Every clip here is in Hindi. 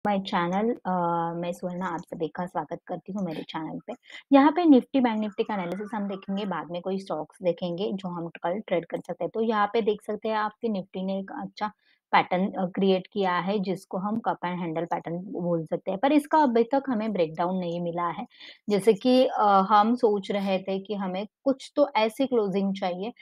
माय चैनल मैं सुवर्णा आप सभी का स्वागत करती हूँ मेरे चैनल पे। यहाँ पे निफ्टी बैंक निफ्टी का एनालिसिस हम देखेंगे, बाद में कोई स्टॉक्स देखेंगे जो हम कल ट्रेड कर सकते हैं। तो यहाँ पे देख सकते हैं आप कि निफ्टी ने एक अच्छा पैटर्न क्रिएट किया है जिसको हम कप एंड हैंडल पैटर्न बोल सकते हैं। पर इसका अभी तक हमें ब्रेकडाउन नहीं मिला है। जैसे कि हम सोच रहे थे कि हमें कुछ तो ऐसी क्लोजिंग चाहिए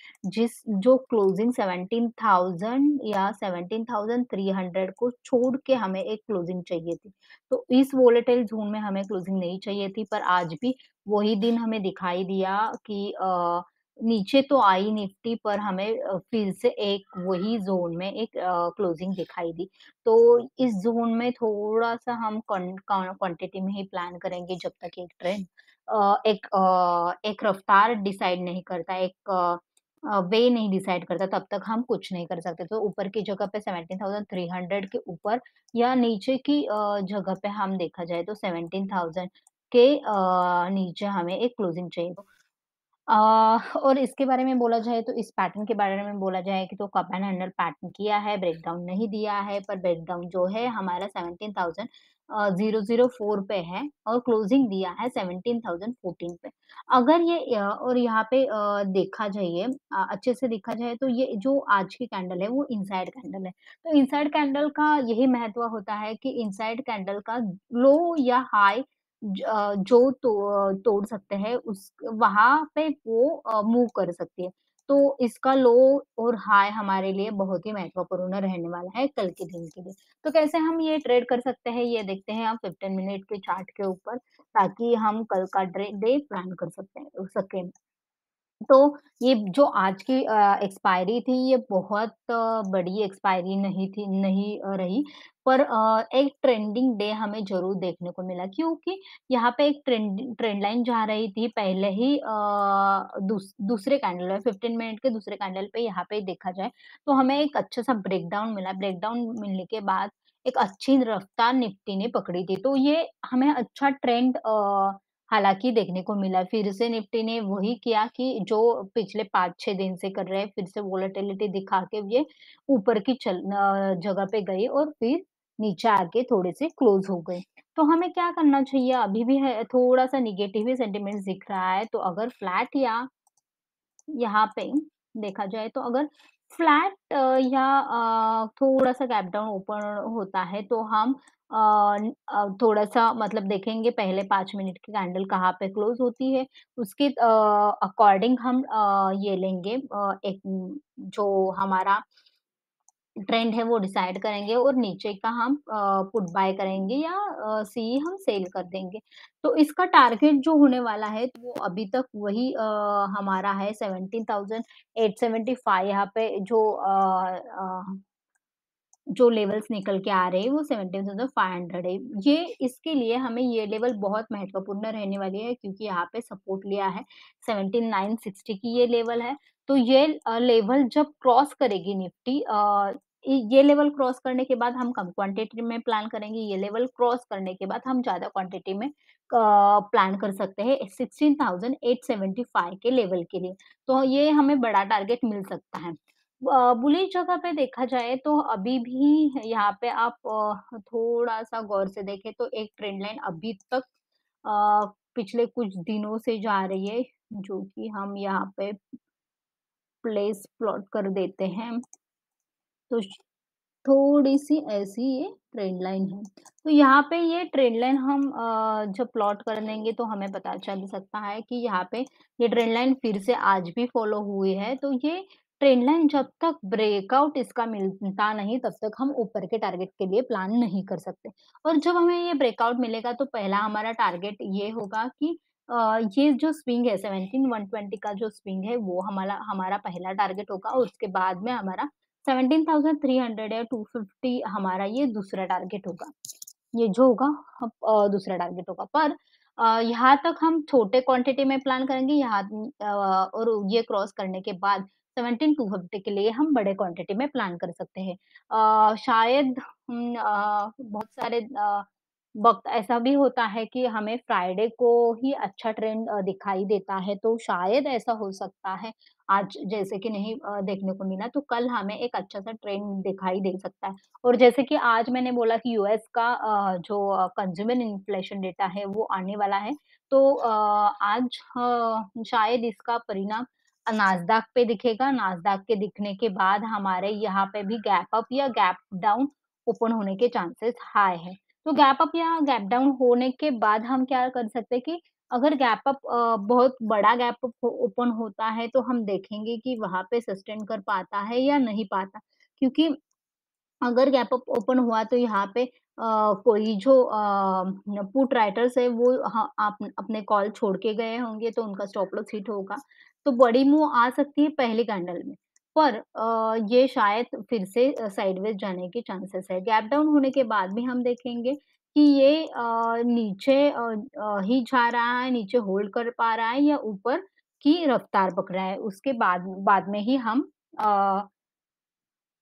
जो क्लोजिंग 17,000 या 17,300 को छोड़ के हमें एक क्लोजिंग चाहिए थी। तो इस वोलेटाइल ज़ोन में हमें क्लोजिंग नहीं चाहिए थी, पर आज भी वही दिन हमें दिखाई दिया कि नीचे तो आई निफ्टी, पर हमें फिर से एक वही ज़ोन में एक क्लोजिंग दिखाई दी। तो इस ज़ोन में थोड़ा-सा हम क्वांटिटी में ही प्लान करेंगे जब तक एक ट्रेंड एक रफ्तार डिसाइड नहीं करता, वे नहीं डिसाइड करता, तब तक हम कुछ नहीं कर सकते। तो ऊपर की जगह पे 17,300 के ऊपर या नीचे की जगह पे हम देखा जाए तो 17,000 के नीचे हमें एक क्लोजिंग चाहिए। अ, और इसके बारे में बोला जाए तो इस पैटर्न के बारे में बोला जाए कि तो कप एंड हैंडल पैटर्न किया है, ब्रेकडाउन नहीं दिया है, पर ब्रेकडाउन जो है हमारा 17,004 पे है और क्लोजिंग दिया है 17,014 पे। अगर ये और यहाँ पे देखा जाइए अच्छे से देखा जाए तो ये जो आज की कैंडल है वो इनसाइड कैंडल है। तो इनसाइड कैंडल का यही महत्व होता है कि इनसाइड कैंडल का लो या हाई जो तोड़ सकते हैं उस वहाँ पे वो मूव कर सकती है। तो इसका लो और हाई हमारे लिए बहुत ही महत्वपूर्ण रहने वाला है कल के दिन के लिए। तो कैसे हम ये ट्रेड कर सकते हैं, ये देखते हैं हम 15 मिनट के चार्ट के ऊपर, ताकि हम कल का डे प्लान कर सकें। तो ये जो आज की एक्सपायरी थी, ये बहुत बड़ी एक्सपायरी नहीं रही, पर एक ट्रेंडिंग डे हमें ज़रूर देखने को मिला, क्योंकि यहाँ पे एक ट्रेंड लाइन जा रही थी पहले ही दूसरे कैंडल में 15 मिनट के दूसरे कैंडल पे यहाँ पे देखा जाए, तो हमें एक अच्छा-सा ब्रेकडाउन मिला। ब्रेकडाउन मिलने के बाद एक अच्छी रफ्तार निफ्टी ने पकड़ी थी, तो ये हमें अच्छा ट्रेंड हालाँकि देखने को मिला। फिर से निफ्टी ने वही किया कि जो पिछले 5-6 दिन से कर रहे हैं, फिर से वोलेटिलिटी दिखा के ये ऊपर की जगह पे गई और फिर नीचे आके थोड़े-से क्लोज़ हो गए। तो हमें क्या करना चाहिए? अभी भी है थोड़ा-सा नेगेटिव ही सेंटिमेंट्स दिख रहा है, तो अगर फ्लैट या यहाँ पे देखा जाए तो अगर फ्लैट या थोड़ा-सा गैप डाउन ओपन होता है तो हम थोड़ा-सा मतलब देखेंगे पहले 5 मिनट की कैंडल कहाँ पे क्लोज़ होती है, उसके अकॉर्डिंग हम ये लेंगे जो हमारा ट्रेंड है वो डिसाइड करेंगे और नीचे का हम पुट बाय करेंगे या सी हम सेल कर देंगे। तो इसका टारगेट जो होने वाला है वो अभी तक वही हमारा है 17,875 यहाँ पे जो लेवल्स निकल के आ रहे हैं वो 17,500 है। ये इसके लिए हमें ये लेवल बहुत महत्वपूर्ण रहने वाली है, क्योंकि यहाँ पे सपोर्ट लिया है 17,960 की ये लेवल है। तो ये लेवल जब क्रॉस करेगी निफ्टी ये लेवल क्रॉस करने के बाद हम कम क्वांटिटी में प्लान करेंगे, ये लेवल क्रॉस करने के बाद हम ज़्यादा क्वांटिटी में प्लान कर सकते हैं 16,875 के लेवल के लिए। तो ये हमें बड़ा टारगेट मिल सकता है। बुलिश जगह पे देखा जाए तो अभी भी यहाँ पे आप थोड़ा-सा गौर से देखें तो एक ट्रेंड लाइन अभी तक पिछले कुछ दिनों से जा रही है, जो कि हम यहाँ पे प्लेस प्लॉट कर देते हैं। तो थोड़ी-सी ऐसी ये ट्रेंड लाइन है। तो यहाँ पे ये ट्रेंड लाइन हम जब प्लॉट कर देंगे तो हमें पता चल सकता है कि यहाँ पे ये ट्रेंड लाइन फिर से आज भी फॉलो हुई है। तो ये ट्रेंड लाइन जब तक ब्रेकआउट इसका मिलता नहीं, तब तक हम ऊपर के टारगेट के लिए प्लान नहीं कर सकते। और जब हमें ये ब्रेकआउट मिलेगा तो पहला हमारा टारगेट ये होगा कि ये जो स्विंग है 17,120 का जो स्विंग है वो हमारा पहला टारगेट होगा और उसके बाद में हमारा 17,300 या 250 हमारा ये दूसरा टारगेट होगा। ये जो होगा दूसरा टारगेट होगा। पर यहाँ तक हम छोटे क्वांटिटी में प्लान करेंगे, और ये क्रॉस करने के बाद 17,250 के लिए हम बड़े क्वांटिटी में प्लान कर सकते हैं। शायद बहुत सारे वक़्त ऐसा भी होता है कि हमें फ्राइडे को ही अच्छा ट्रेंड दिखाई देता है, तो शायद ऐसा हो सकता है, आज जैसे कि नहीं देखने को मिला, तो कल हमें एक अच्छा-सा ट्रेंड दिखाई दे सकता है। और जैसे कि आज मैंने बोला कि यूएस का जो कंज़्यूमर इन्फ्लेशन डेटा है, वो आने वाला है, तो आज शायद इसका परिणाम नास्डैक पे दिखेगा, नास्डैक के दिखने के बाद हमारे यहाँ पे भी गैप अप या गैप डाउन ओपन होने के चांसेस हाई है। तो गैप अप या गैप डाउन होने के बाद हम क्या कर सकते हैं कि अगर गैप अप बहुत बड़ा गैप अप ओपन होता है तो हम देखेंगे कि वहाँ पे सस्टेन कर पाता है या नहीं पाता। क्योंकि अगर गैप अप ओपन हुआ तो यहाँ पे कोई जो पुट राइटर्स है वो हाँ, आप अपने कॉल छोड़ के गए होंगे तो उनका स्टॉप लॉस हिट होगा। तो बड़ी मूव आ सकती है पहली कैंडल में। पर ये शायद फिर से साइडवेज़ जाने के चांसेस है। गैप डाउन होने के बाद भी हम देखेंगे कि ये नीचे ही जा रहा है, नीचे होल्ड कर पा रहा है या ऊपर की रफ्तार पकड़ रहा है। उसके बाद बाद में ही हम अ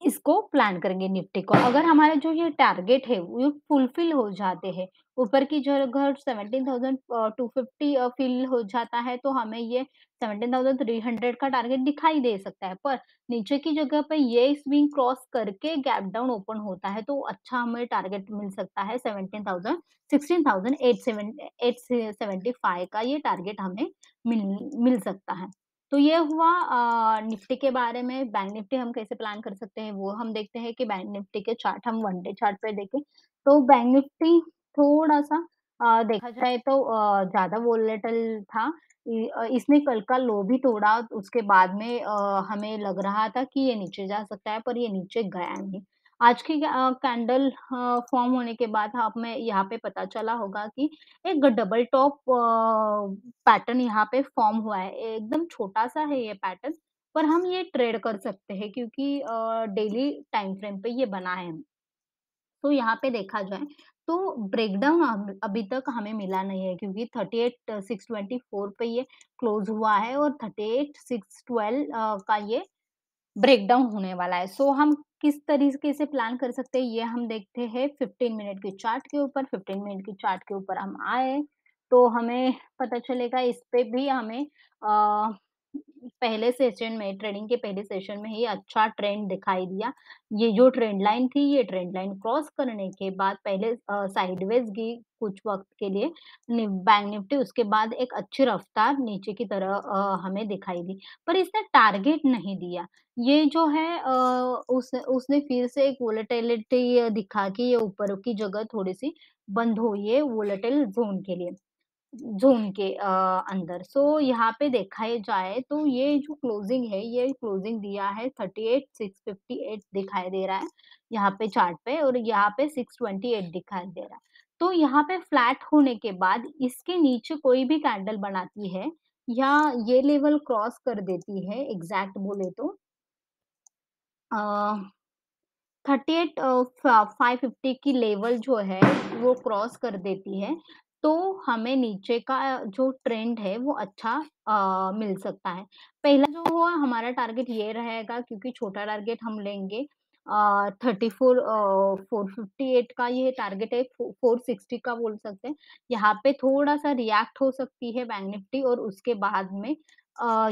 इसको प्लान करेंगे निफ्टी को। अगर हमारा जो ये टारगेट है वो फुलफिल हो जाते हैं, ऊपर की जगह 17,250 फिल हो जाता है तो हमें ये 17,300 का टारगेट दिखाई दे सकता है। पर नीचे की जगह पे ये स्विंग क्रॉस करके गैप डाउन ओपन होता है तो अच्छा हमें टारगेट मिल सकता है 16,875 का ये टारगेट हमें मिल मिल सकता है। तो ये हुआ निफ्टी के बारे में, बैंक निफ्टी हम कैसे प्लान कर सकते हैं, वो हम देखते हैं कि बैंक निफ्टी के चार्ट हम वन डे चार्ट पे देखें, तो बैंक निफ्टी थोड़ा-सा देखा जाए तो ज़्यादा वोलेटिल था। इसने कल का लो भी तोड़ा, उसके बाद में हमें लग रहा था कि ये नीचे जा सकता है, पर ये नीचे गया नहीं। आज की कैंडल फॉर्म होने के बाद हमें यहाँ पे पता चला होगा कि एक डबल टॉप पैटर्न यहाँ पे फॉर्म हुआ है। एकदम छोटा-सा है ये पैटर्न, पर हम ये ट्रेड कर सकते हैं क्योंकि डेली टाइम फ्रेम पे ये बना है। तो यहाँ पे देखा जाए तो ब्रेकडाउन अभी तक हमें मिला नहीं है क्योंकि 38,624 पे ये क्लोज़ हुआ है और 38,612 का ये ब्रेकडाउन होने वाला है। सो हम किस तरीके से प्लान कर सकते हैं, ये हम देखते हैं 15 मिनट के चार्ट के ऊपर। 15 मिनट के चार्ट के ऊपर हम आए, तो हमें पता चलेगा इस पे भी हमें पहले सेशन में ट्रेडिंग के पहले सेशन में ही अच्छा ट्रेंड दिखाई दिया। ये जो ट्रेंड लाइन थी, ये ट्रेंड लाइन क्रॉस करने के बाद पहले साइडवेज़ गई कुछ वक़्त के लिए बैंक निफ्टी, उसके बाद एक अच्छी रफ्तार नीचे की तरह हमें दिखाई दी। पर इसने टारगेट नहीं दिया। ये जो है उसने फिर से एक वोलेटिलिटी दिखा के ये ऊपर की जगह थोड़ी-सी बंद हुई है वोलेटाइल ज़ोन के अंदर। सो यहाँ पे देखा ये जाए तो ये जो क्लोजिंग है, ये क्लोजिंग दिया है 38,658 दिखाई दे रहा है, यहाँ पे चार्ट पे और यहाँ पे 628 दिखाई दे रहा है। तो यहाँ पे फ्लैट होने के बाद इसके नीचे कोई भी कैंडल बनाती है या ये लेवल क्रॉस कर देती है एग्ज़ैक्ट बोले तो अ 38 550 की लेवल जो है वो क्रॉस कर देती है, तो हमें नीचे का जो ट्रेंड है वो अच्छा मिल सकता है। पहला जो हुआ हमारा टारगेट ये रहेगा क्योंकि छोटा टारगेट हम लेंगे 34 458 का ये टारगेट है, 460 का बोल सकते हैं। यहाँ पे थोड़ा-सा रिएक्ट हो सकती है बैंक निफ्टी और उसके बाद में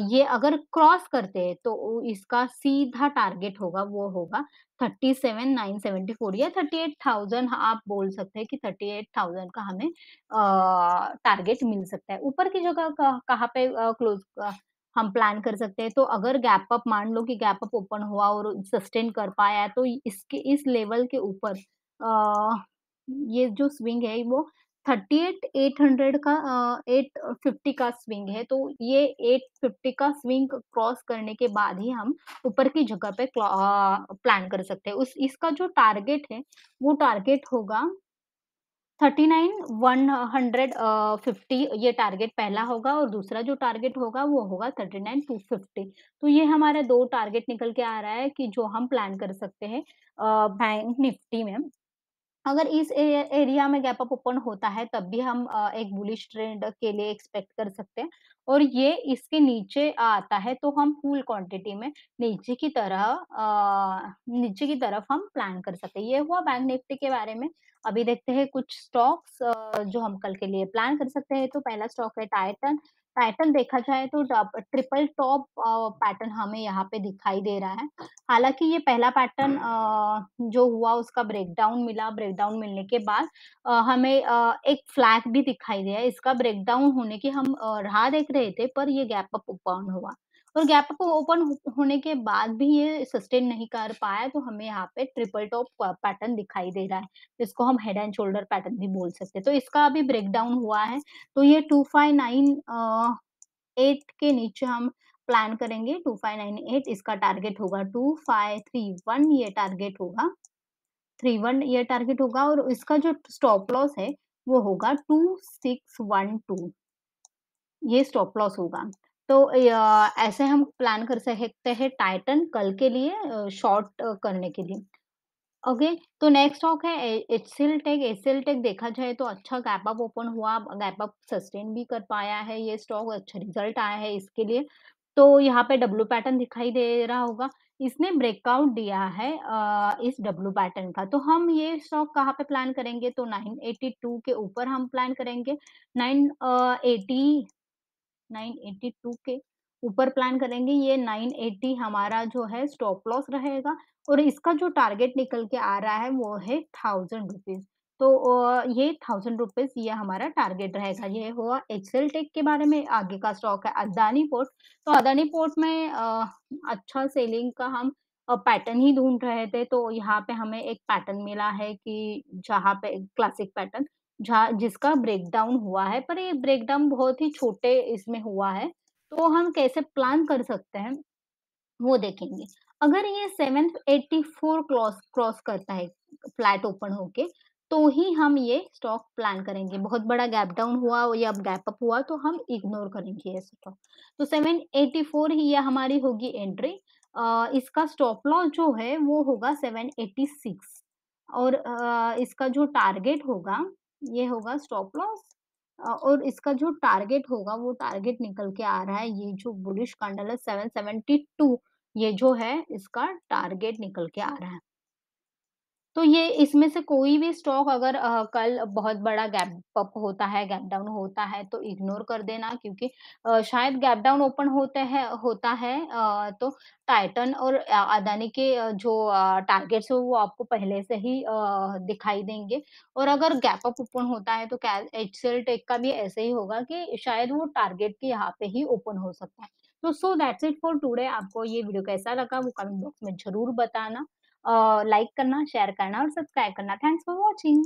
ये अगर क्रॉस करते हैं तो इसका सीधा टारगेट होगा वो होगा 37,974 या 38,000 आप बोल सकते हैं कि 38,000 का हमें टारगेट मिल सकता है। ऊपर की जगह कहाँ पे हम प्लान कर सकते हैं, तो अगर गैप अप मान लो कि गैप अप ओपन हुआ और सस्टेन कर पाया तो इसके इस लेवल के ऊपर ये जो स्विंग है वो 38,800 का 850 का स्विंग है, तो ये 850 का स्विंग क्रॉस करने के बाद ही हम ऊपर की जगह पे प्लान कर सकते हैं। उस इसका जो टारगेट है, वो टारगेट होगा 39,150 ये टारगेट पहला होगा और दूसरा जो टारगेट होगा वो होगा 39,250 तो ये हमारे 2 टारगेट निकल के आ रहा है कि जो हम प्लान कर सकते हैं बैंक निफ्टी में। अगर इस एरिया में गैप अप ओपन होता है तब भी हम एक बुलिश ट्रेंड के लिए एक्सपेक्ट कर सकते हैं और ये इसके नीचे आता है तो हम फुल क्वांटिटी में नीचे की तरफ हम प्लान कर सकते हैं। ये हुआ बैंक निफ्टी के बारे में। अभी देखते हैं कुछ स्टॉक्स जो हम कल के लिए प्लान कर सकते हैं। तो पहला स्टॉक है टाइटन। टाइटन देखा जाए तो ट्रिपल टॉप पैटर्न हमें यहाँ पे दिखाई दे रहा है। हालाँकि ये पहला पैटर्न जो हुआ उसका ब्रेकडाउन मिला, ब्रेकडाउन मिलने के बाद हमें एक फ्लैग भी दिखाई दिया। इसका ब्रेकडाउन होने की हम राह देख रहे थे पर ये गैप अप ओपन हुआ और गैप अप ओपन होने के बाद भी ये सस्टेन नहीं कर पाया तो हमें यहाँ पे ट्रिपल टॉप पैटर्न दिखाई दे रहा है, जिसको हम हेड एंड शोल्डर पैटर्न भी बोल सकते हैं। तो इसका अभी ब्रेकडाउन हुआ है, तो ये 259 8 के नीचे हम प्लान करेंगे 2598 इसका टारगेट होगा 2531 ये टारगेट होगा 31 ये टारगेट होगा और इसका जो स्टॉप लॉस है वो होगा 2612 ये स्टॉप लॉस होगा। तो ऐसे हम प्लान कर सकते हैं टाइटन कल के लिए शॉर्ट करने के लिए। ओके, तो नेक्स्ट स्टॉक है एचसीएल टेक। एचसीएल टेक देखा जाए तो अच्छा गैप अप ओपन हुआ, गैप अप सस्टेन भी कर पाया है ये स्टॉक, अच्छा रिजल्ट आया है इसके लिए। तो यहाँ पे डब्ल्यू पैटर्न दिखाई दे रहा होगा। इसने ब्रेकआउट दिया है इस डब्ल्यू पैटर्न का। तो हम ये स्टॉक कहाँ पे प्लान करेंगे तो 982 के ऊपर हम प्लान करेंगे। 980 982 के ऊपर प्लान करेंगे, ये 980 हमारा जो है स्टॉप लॉस रहेगा और इसका जो टारगेट निकल के आ रहा है वो है ₹1000 तो ये ₹1000 ये हमारा टारगेट रहेगा। ये हुआ एक्सेल टेक के बारे में। आगे का स्टॉक है अदानी पोर्ट। तो अदानी पोर्ट में अच्छा सेलिंग का हम पैटर्न ही ढूँढ रहे थे, तो यहाँ पे हमें एक पैटर्न मिला है कि जहाँ पे क्लासिक पैटर्न जिसका ब्रेकडाउन हुआ है, पर ये ब्रेकडाउन बहुत ही छोटे इसमें हुआ है, तो हम कैसे प्लान कर सकते हैं, वो देखेंगे। अगर ये 784 क्रॉस करता है फ्लैट ओपन होके, तो ही हम ये स्टॉक प्लान करेंगे। बहुत बड़ा गैप डाउन हुआ या गैप अप हुआ तो हम इग्नोर करेंगे ये स्टॉक। तो 784 ही ये हमारी होगी एंट्री। इसका स्टॉप लॉस जो है वो होगा 786 और इसका जो टारगेट होगा, ये होगा स्टॉप लॉस और इसका जो टारगेट होगा वो टारगेट निकल के आ रहा है, ये जो बुलिश कैंडल है 772 ये जो है इसका टारगेट निकल के आ रहा है। तो ये इसमें से कोई भी स्टॉक अगर कल बहुत बड़ा गैप अप होता है, गैप डाउन होता है तो इग्नोर कर देना क्योंकि शायद गैप डाउन ओपन होता है तो टाइटन और अदानी के जो टारगेट्स है वो आपको पहले से ही दिखाई देंगे और अगर गैप अप ओपन होता है तो क्या एचसीएल टेक का भी ऐसे ही होगा कि शायद वो टारगेट के यहाँ पे ही ओपन हो सकता है। तो so that's it for today. आपको ये वीडियो कैसा लगा वो कमेंट बॉक्स में ज़रूर बताना। लाइक करना, शेयर करना और सब्सक्राइब करना। Thanks for watching.